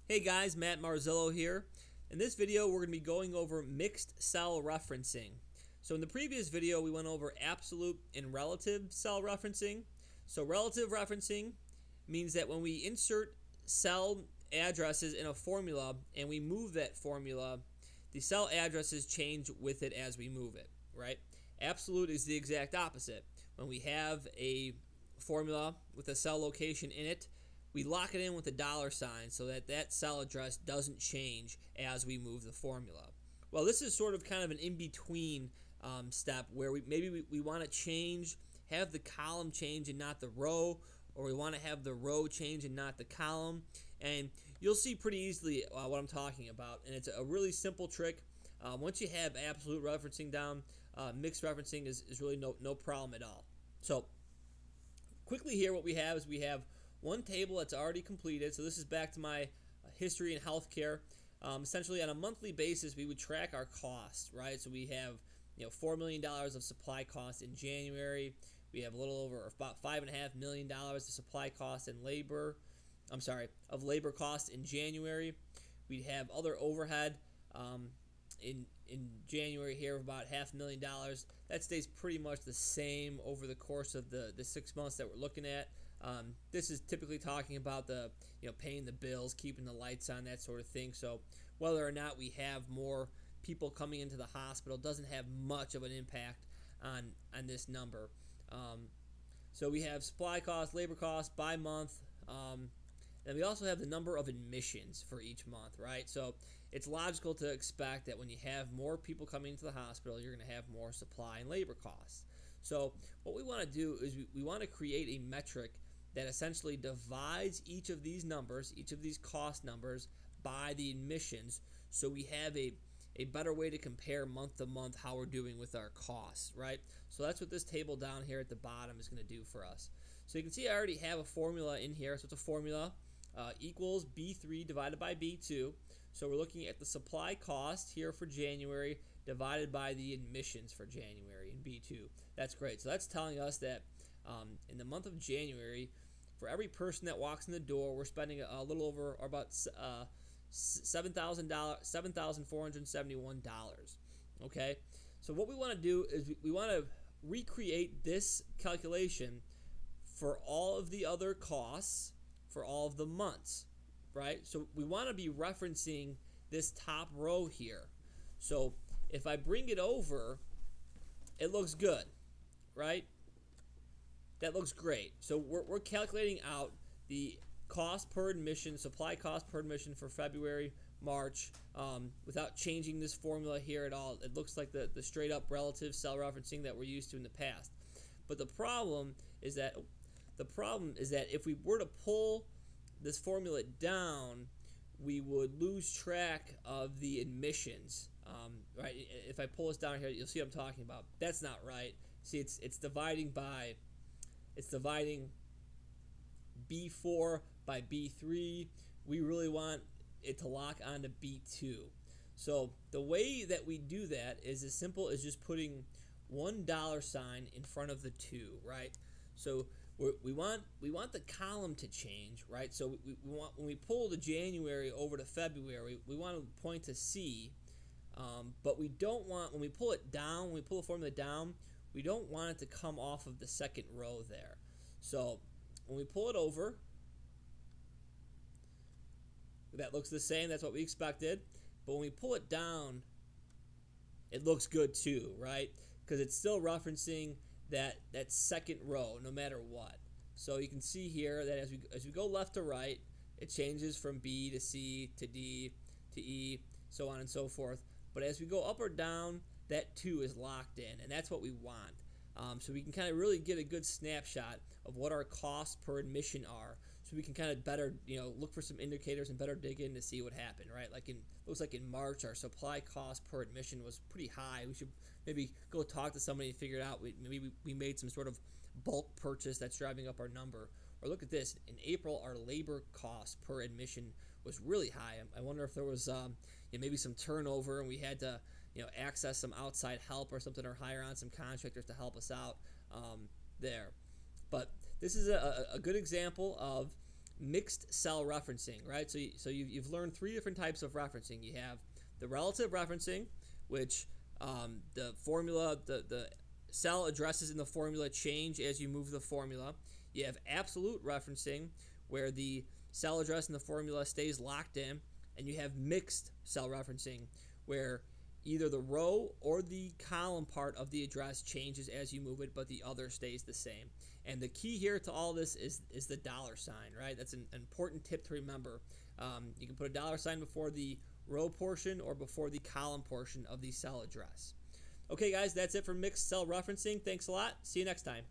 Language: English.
Hey guys, Matt Marzillo here. In this video, we're going to be going over mixed cell referencing. So in the previous video, we went over absolute and relative cell referencing. So relative referencing means that when we insert cell addresses in a formula and we move that formula, the cell addresses change with it as we move it, right? Absolute is the exact opposite. When we have a formula with a cell location in it, we lock it in with a $sign so that that cell address doesn't change as we move the formula. Well, this is sort of kind of an in-between step where we want to change, have the column change and not the row, or we want to have the row change and not the column. And you'll see pretty easily what I'm talking about. And it's a really simple trick. Once you have absolute referencing down, mixed referencing is really no problem at all. So quickly here, what we have is we have one table that's already completed. So this is back to my history in healthcare. Essentially, on a monthly basis, we would track our costs, right? So we have $4 million of supply costs in January. We have a little over about $5.5 million of supply costs in labor. I'm sorry, of labor costs in January. We'd have other overhead in January here of about $500,000. That stays pretty much the same over the course of the 6 months that we're looking at. This is typically talking about the paying the bills, keeping the lights on, that sort of thing. So whether or not we have more people coming into the hospital doesn't have much of an impact on this number. So we have supply costs, labor costs by month. And we also have the number of admissions for each month, right? So it's logical to expect that when you have more people coming into the hospital, you're going to have more supply and labor costs. So what we want to do is we want to create a metric that essentially divides each of these numbers, each of these cost numbers, by the admissions, so we have a better way to compare month to month how we're doing with our costs, right? So that's what this table down here at the bottom is going to do for us. So you can see I already have a formula in here. So it's a formula equals B3 divided by B2. So we're looking at the supply cost here for January divided by the admissions for January in B2. That's great. So that's telling us that in the month of January, for every person that walks in the door, we're spending a little over or about $7,471. Okay, so what we want to do is we want to recreate this calculation for all of the other costs for all of the months, right? So we want to be referencing this top row here. So if I bring it over, it looks good, right? That looks great. So we're calculating out the cost per admission, supply cost per admission for February, March, without changing this formula here at all. It looks like the straight up relative cell referencing that we're used to in the past. But the problem is that if we were to pull this formula down, we would lose track of the admissions. Right? If I pull this down here, you'll see what I'm talking about. That's not right. See, it's dividing B4 by B3. We really want it to lock onto B2. So the way that we do that is as simple as just putting $sign in front of the 2, right? So we want the column to change, right? So we want, when we pull the January over to February, we want to point to C, but we don't want, when we pull it down, when we pull the formula down, we don't want it to come off of the second row there. So when we pull it over, that looks the same. That's what we expected. But when we pull it down, it looks good too, right? Because it's still referencing that second row no matter what. So you can see here that as we go left to right, it changes from B to C to D to E, so on and so forth. But as we go up or down, that 2 is locked in, and that's what we want. So we can kind of really get a good snapshot of what our costs per admission are, so we can kind of better, look for some indicators and better dig in to see what happened, right? Looks like in March, our supply cost per admission was pretty high. We should maybe go talk to somebody and figure it out. Maybe we made some sort of bulk purchase that's driving up our number. Or look at this. In April, our labor cost per admission was really high. I wonder if there was maybe some turnover and we had to access some outside help or something, or hire on some contractors to help us out there. But this is a good example of mixed cell referencing, right? So you've learned three different types of referencing. You have the relative referencing, which the formula, the cell addresses in the formula change as you move the formula. You have absolute referencing, where the cell address in the formula stays locked in. And you have mixed cell referencing, where either the row or the column part of the address changes as you move it, but the other stays the same. And the key here to all this is the $sign, right? That's an important tip to remember. You can put a $sign before the row portion or before the column portion of the cell address. Okay, guys, that's it for mixed cell referencing. Thanks a lot. See you next time.